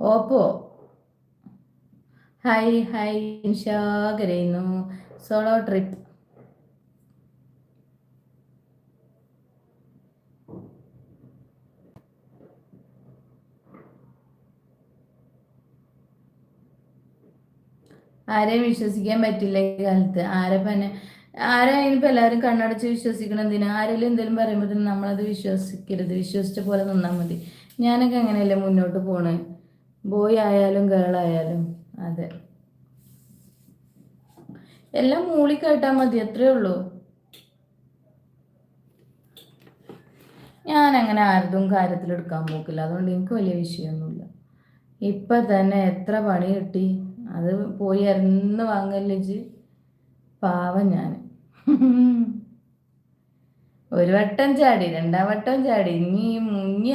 Oppo. Hi hi Nisha കരയുന്നു. Solo trip. ആരെയും വിശ്വസിക്കാൻ പറ്റില്ല ഈ കാലത്ത്. ആരായാലും എല്ലാവരും കണ്ണടച്ച് വിശ്വസിക്കണം. എന്തിനാ? ആരെങ്കിലും എന്തെങ്കിലും പറയുമ്പോഴത്തേനും നമ്മളത് വിശ്വസിക്കരുത്. വിശ്വസിച്ച പോലെ നിന്നാൽ മതി. ഞാനൊക്കെ അങ്ങനെയല്ലേ മുന്നോട്ട് പോണേ, ബോയ് ആയാലും ഗേൾ ആയാലും. അതെ, എല്ലാം മൂളി കേട്ടാൽ മതി, അത്രേ ഉള്ളൂ. ഞാൻ അങ്ങനെ ആരുടെയും കാര്യത്തിൽ എടുക്കാൻ പോക്കില്ല, അതുകൊണ്ട് എനിക്ക് വലിയ വിഷയമൊന്നുമില്ല. ഇപ്പം തന്നെ എത്ര പണി കിട്ടി, അത് പോയി ഇറന്ന് വാങ്ങല്ലിച്ച്. പാവം ഞാൻ. ഒരു വട്ടം ചാടി, രണ്ടാം വട്ടം ചാടി, ഇനി